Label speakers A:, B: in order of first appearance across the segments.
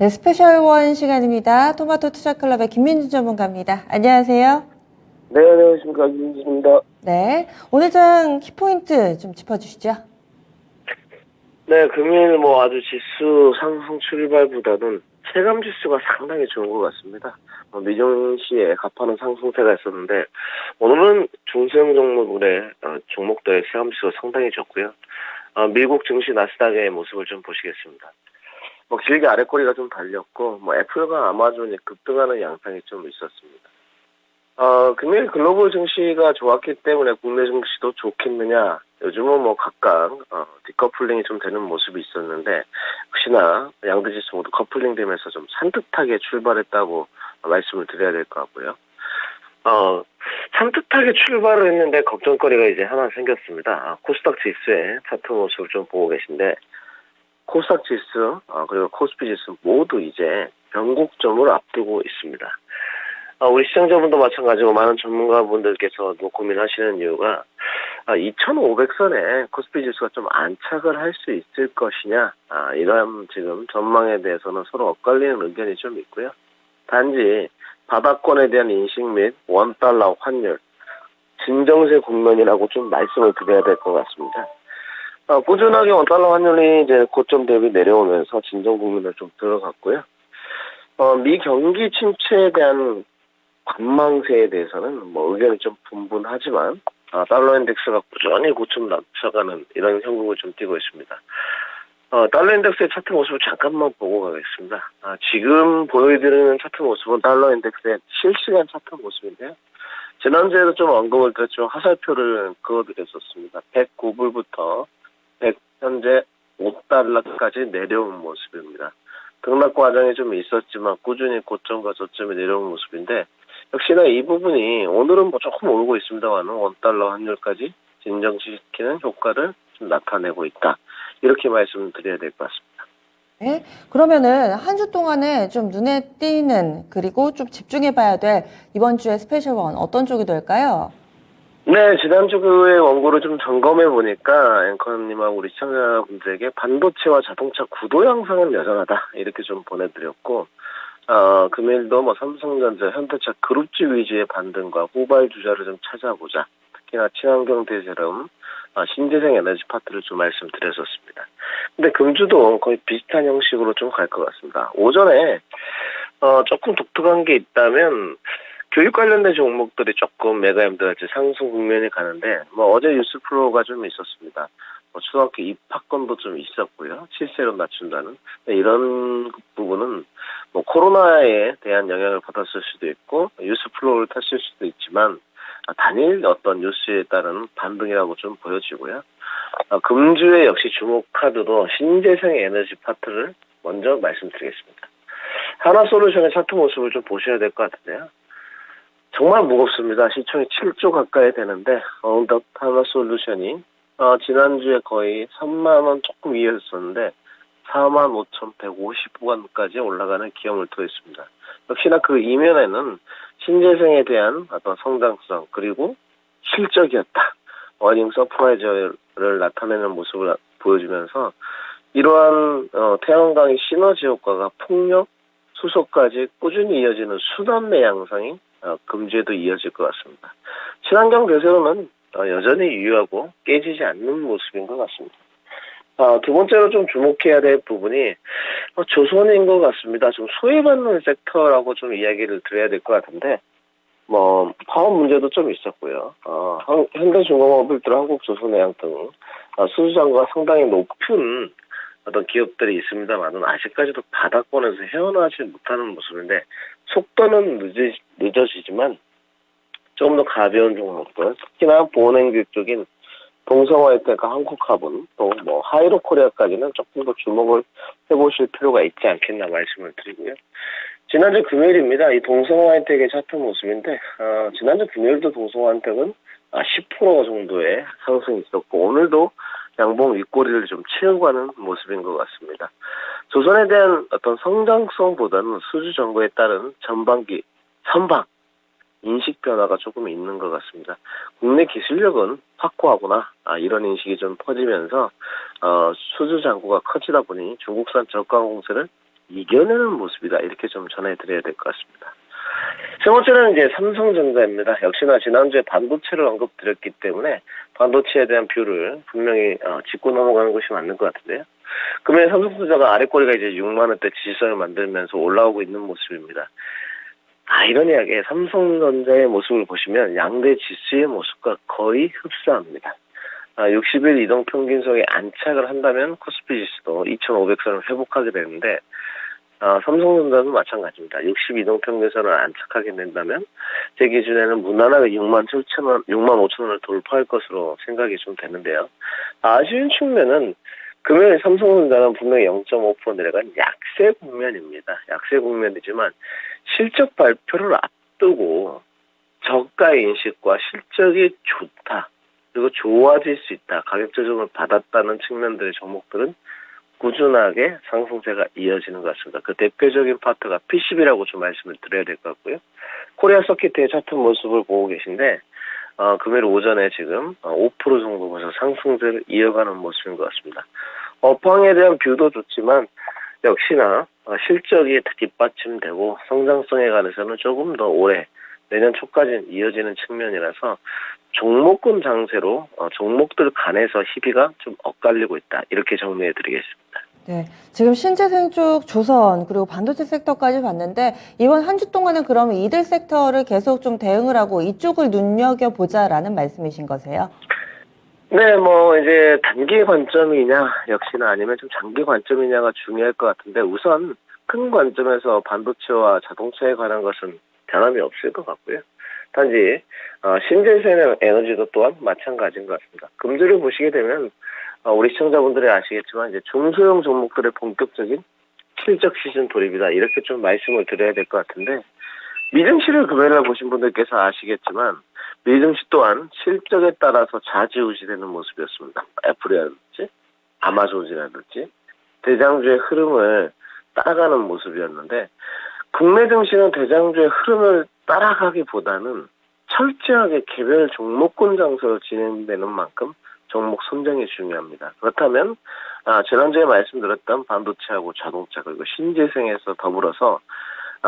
A: 네, 스페셜 원 시간입니다. 토마토 투자클럽의 김민주 전문가입니다. 안녕하세요.
B: 네, 안녕하십니까. 김진입니다.
A: 네, 오늘 장 키포인트 좀 짚어주시죠.
B: 네, 금일 아주 지수 상승 출발보다는 체감 지수가 상당히 좋은 것 같습니다. 미증시에 가파른 상승세가 있었는데, 오늘은 중소형 종목의 종목들의 체감 지수가 상당히 좋고요. 미국 증시 나스닥의 모습을 좀 보시겠습니다. 길게 아랫꼬리가 좀 달렸고, 애플과 아마존이 급등하는 양상이 좀 있었습니다. 금일 글로벌 증시가 좋았기 때문에 국내 증시도 좋겠느냐. 요즘은 각각, 디커플링이 좀 되는 모습이 있었는데, 역시나 양대 지수 모두 커플링 되면서 좀 산뜻하게 출발했다고 말씀을 드려야 될 것 같고요. 산뜻하게 출발을 했는데 걱정거리가 이제 하나 생겼습니다. 코스닥 지수의 차트 모습을 좀 보고 계신데, 코스닥 지수, 그리고 코스피 지수 모두 이제 변곡점을 앞두고 있습니다. 우리 시청자분도 마찬가지고 많은 전문가분들께서도 고민하시는 이유가 2,500선에 코스피 지수가 좀 안착을 할 수 있을 것이냐, 이런 지금 전망에 대해서는 서로 엇갈리는 의견이 좀 있고요. 단지 바닥권에 대한 인식 및 원달러 환율, 진정세 국면이라고 좀 말씀을 드려야 될 것 같습니다. 꾸준하게 원달러 환율이 이제 고점 대비 내려오면서 진정 국면을 좀 들어갔고요. 미 경기 침체에 대한 관망세에 대해서는 의견이 좀 분분하지만 달러 인덱스가 꾸준히 고점 낮춰가는 이런 형국을 좀 띠고 있습니다. 달러 인덱스의 차트 모습을 잠깐만 보고 가겠습니다. 지금 보여드리는 차트 모습은 달러 인덱스의 실시간 차트 모습인데요. 지난주에도 좀 언급을 드렸죠. 화살표를 그어드렸었습니다. 109불부터 현재 5달러까지 내려온 모습입니다. 등락 과정이 좀 있었지만 꾸준히 고점과 저점이 내려온 모습인데, 역시나 이 부분이 오늘은 조금 오르고 있습니다만 원달러 환율까지 진정시키는 효과를 좀 나타내고 있다. 이렇게 말씀드려야 될 것 같습니다.
A: 네, 그러면은 한 주 동안에 좀 눈에 띄는, 그리고 좀 집중해봐야 될 이번 주의 스페셜 원 어떤 쪽이 될까요?
B: 네, 지난주의 원고를 좀 점검해 보니까 앵커님하고 우리 시청자분들에게 반도체와 자동차 구도 양상은 여전하다. 이렇게 좀 보내드렸고, 금일도 삼성전자, 현대차 그룹주 위주의 반등과 후발주자를 좀 찾아보자. 특히나 친환경 대세럼, 신재생 에너지 파트를 좀 말씀드렸었습니다. 근데 금주도 거의 비슷한 형식으로 좀 갈 것 같습니다. 오전에, 조금 독특한 게 있다면, 교육 관련된 종목들이 조금 매가힘들할지 상승 국면이 가는데, 어제 뉴스 플로우가 좀 있었습니다. 초등학교 입학금도 좀 있었고요. 실세로 낮춘다는. 이런 부분은 코로나에 대한 영향을 받았을 수도 있고, 뉴스 플로우를 탔을 수도 있지만, 단일 어떤 뉴스에 따른 반등이라고 좀 보여지고요. 금주에 역시 주목 카드도 신재생 에너지 파트를 먼저 말씀드리겠습니다. 하나솔루션의 차트 모습을 좀 보셔야 될 것 같은데요. 정말 무겁습니다. 시총이 7조 가까이 되는데, 어느덧 하나솔루션이 지난주에 거의 3만원 조금 위였었는데 45,150원까지 올라가는 기염을 토했습니다. 역시나 그 이면에는 신재생에 대한 어떤 성장성 그리고 실적이었다. 어닝 서프라이즈를 나타내는 모습을 보여주면서 이러한 태양광의 시너지 효과가 풍력, 수소까지 꾸준히 이어지는 수단매 양상이 금주에도 이어질 것 같습니다. 친환경 대세로는 여전히 유효하고 깨지지 않는 모습인 것 같습니다. 두 번째로 좀 주목해야 될 부분이 조선인 것 같습니다. 좀 소외받는 섹터라고 좀 이야기를 드려야 될 것 같은데, 파업 문제도 좀 있었고요. 현대중공업을 한국조선해양 등 수주장과 상당히 높은 어떤 기업들이 있습니다만은 아직까지도 바닥권에서 헤어나지 못하는 모습인데, 속도는 늦어지지만 조금 더 가벼운 종목들, 특히나 보온행규 쪽인 동성화이텍과 한국화분, 또 하이로코리아까지는 조금 더 주목을 해보실 필요가 있지 않겠나 말씀을 드리고요. 지난주 금요일입니다. 이 동성화이텍의 차트 모습인데, 지난주 금요일도 동성화이텍은 10% 정도의 상승이 있었고, 오늘도 양봉 윗꼬리를 좀 채우가는 모습인 것 같습니다. 조선에 대한 어떤 성장성보다는 수주 정거에 따른 전반기 선박 인식 변화가 조금 있는 것 같습니다. 국내 기술력은 확고하구나, 이런 인식이 좀 퍼지면서 수주 잔고가 커지다 보니 중국산 저가 공세를 이겨내는 모습이다. 이렇게 좀 전해드려야 될 것 같습니다. 세 번째는 이제 삼성전자입니다. 역시나 지난주에 반도체를 언급드렸기 때문에 반도체에 대한 뷰를 분명히 짚고 넘어가는 것이 맞는 것 같은데요. 금일 삼성전자가 아래꼬리가 이제 6만 원대 지지선을 만들면서 올라오고 있는 모습입니다. 아이러니하게 삼성전자의 모습을 보시면 양대 지수의 모습과 거의 흡사합니다. 60일 이동평균선에 안착을 한다면 코스피 지수도 2,500선을 회복하게 되는데 삼성전자도 마찬가지입니다. 60 이동평균선을 안착하게 된다면 제 기준에는 무난하게 6만 7천원, 6만 5천원을 돌파할 것으로 생각이 좀 되는데요. 아쉬운 측면은 금요일 삼성전자는 분명히 0.5% 내려간 약세 국면입니다. 약세 국면이지만 실적 발표를 앞두고 저가 인식과 실적이 좋다. 그리고 좋아질 수 있다. 가격 조정을 받았다는 측면들의 종목들은 꾸준하게 상승세가 이어지는 것 같습니다. 그 대표적인 파트가 PCB라고 좀 말씀을 드려야 될 것 같고요. 코리아 서킷의 차트 모습을 보고 계신데 금요일 오전에 지금 5% 정도 보셔서 상승세를 이어가는 모습인 것 같습니다. 업황에 대한 뷰도 좋지만 역시나 실적이 뒷받침되고 성장성에 관해서는 조금 더 오래 내년 초까지 이어지는 측면이라서 종목군 장세로 종목들 간에서 희비가 좀 엇갈리고 있다. 이렇게 정리해드리겠습니다.
A: 네, 지금 신재생 쪽 조선 그리고 반도체 섹터까지 봤는데 이번 한 주 동안은 그러면 이들 섹터를 계속 좀 대응을 하고 이쪽을 눈여겨보자라는 말씀이신 거세요?
B: 네, 뭐 이제 단기 관점이냐 역시나 아니면 좀 장기 관점이냐가 중요할 것 같은데 우선 큰 관점에서 반도체와 자동차에 관한 것은 변함이 없을 것 같고요. 단지 신재생 에너지도 또한 마찬가지인 것 같습니다. 금주를 보시게 되면 우리 시청자분들이 아시겠지만 이제 중소형 종목들의 본격적인 실적 시즌 돌입이다. 이렇게 좀 말씀을 드려야 될 것 같은데 미증시를 금요일날 보신 분들께서 아시겠지만 미증시 또한 실적에 따라서 좌지우지되는 모습이었습니다. 애플이라든지 아마존이라든지 대장주의 흐름을 따라가는 모습이었는데 국내 증시는 대장주의 흐름을 따라가기보다는 철저하게 개별 종목군 장세로 진행되는 만큼 종목 선정이 중요합니다. 그렇다면 지난주에 말씀드렸던 반도체하고 자동차 그리고 신재생에서 더불어서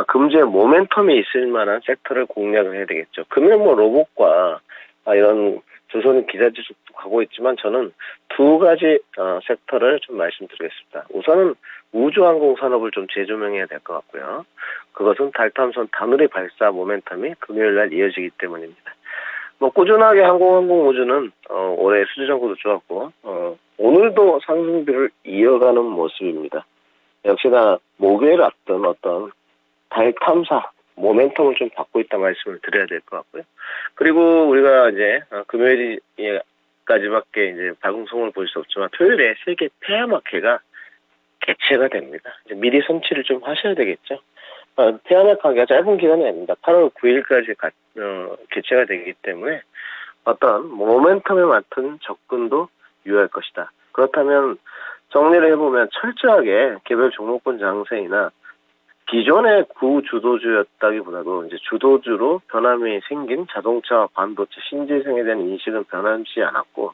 B: 금주에 모멘텀이 있을 만한 섹터를 공략을 해야 되겠죠. 금일 뭐 로봇과 이런 조선 기자재도 가고 있지만 저는 두 가지 섹터를 좀 말씀드리겠습니다. 우선은 우주항공 산업을 좀 재조명해야 될 것 같고요. 그것은 달탐선 다누리 발사 모멘텀이 금요일날 이어지기 때문입니다. 뭐 꾸준하게 항공 우주는 올해 수주정보도 좋았고 오늘도 상승비를 이어가는 모습입니다. 역시나 목요일 앞둔 어떤 달 탐사 모멘텀을 좀 받고 있다 말씀을 드려야 될 것 같고요. 그리고 우리가 이제 금요일까지밖에 이제 발공성을 볼 수 없지만 토요일에 세계 폐암학회가 개최가 됩니다. 이제 미리 선취를 좀 하셔야 되겠죠. 폐암학회가 짧은 기간이 아닙니다. 8월 9일까지 개최가 되기 때문에 어떤 모멘텀에 맞춘 접근도 유효할 것이다. 그렇다면 정리를 해보면 철저하게 개별 종목군 장세이나 기존의 구주도주였다기보다도 이제 주도주로 변함이 생긴 자동차와 반도체 신재생에 대한 인식은 변하지 않았고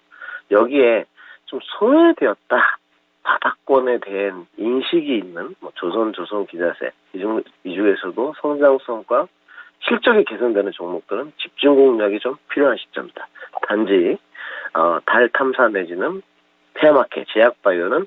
B: 여기에 좀 소외되었다. 바닥권에 대한 인식이 있는 조선 기자재 이 중에서도 성장성과 실적이 개선되는 종목들은 집중 공략이 좀 필요한 시점이다. 단지 달 탐사 내지는 폐암학회, 제약바이오는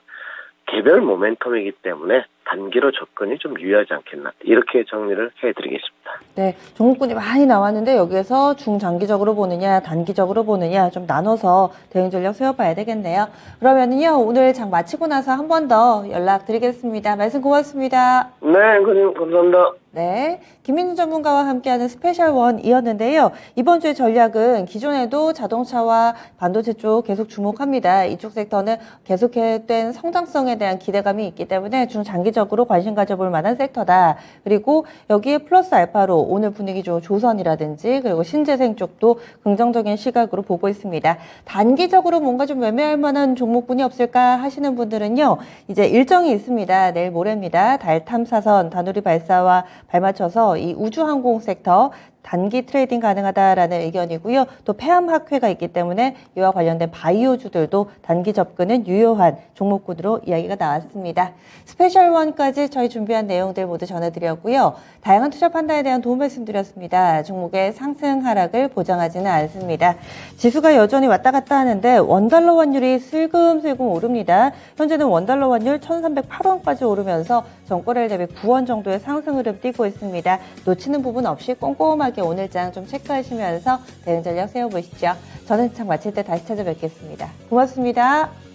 B: 개별 모멘텀이기 때문에 단기로 접근이 좀 유리하지 않겠나 이렇게 정리를 해드리겠습니다.
A: 네, 종목군이 많이 나왔는데 여기에서 중장기적으로 보느냐 단기적으로 보느냐 좀 나눠서 대응 전략 세워봐야 되겠네요. 그러면은요 오늘 장 마치고 나서 한 번 더 연락드리겠습니다. 말씀 고맙습니다.
B: 네, 앵커님 감사합니다.
A: 네, 김민준 전문가와 함께하는 스페셜 원이었는데요. 이번 주의 전략은 기존에도 자동차와 반도체 쪽 계속 주목합니다. 이쪽 섹터는 계속된 성장성에 대한 기대감이 있기 때문에 중장기적으로 관심 가져볼 만한 섹터다. 그리고 여기에 플러스 알파로 오늘 분위기 좋은 조선이라든지 그리고 신재생 쪽도 긍정적인 시각으로 보고 있습니다. 단기적으로 뭔가 좀 매매할 만한 종목군이 없을까 하시는 분들은요. 이제 일정이 있습니다. 내일 모레입니다. 달 탐사선 다누리 발사와 발맞춰서 이 우주항공 섹터 단기 트레이딩 가능하다라는 의견이고요. 또 폐암학회가 있기 때문에 이와 관련된 바이오주들도 단기 접근은 유효한 종목군으로 이야기가 나왔습니다. 스페셜1까지 저희 준비한 내용들 모두 전해드렸고요. 다양한 투자 판단에 대한 도움 말씀드렸습니다. 종목의 상승 하락을 보장하지는 않습니다. 지수가 여전히 왔다 갔다 하는데 원달러 환율이 슬금슬금 오릅니다. 현재는 원달러 환율 1,308원까지 오르면서 전거래일 대비 9원 정도의 상승 흐름 띄고 있습니다. 놓치는 부분 없이 꼼꼼하게 오늘장 좀 체크하시면서 대응 전략 세워보시죠. 저는 장 마칠 때 다시 찾아뵙겠습니다. 고맙습니다.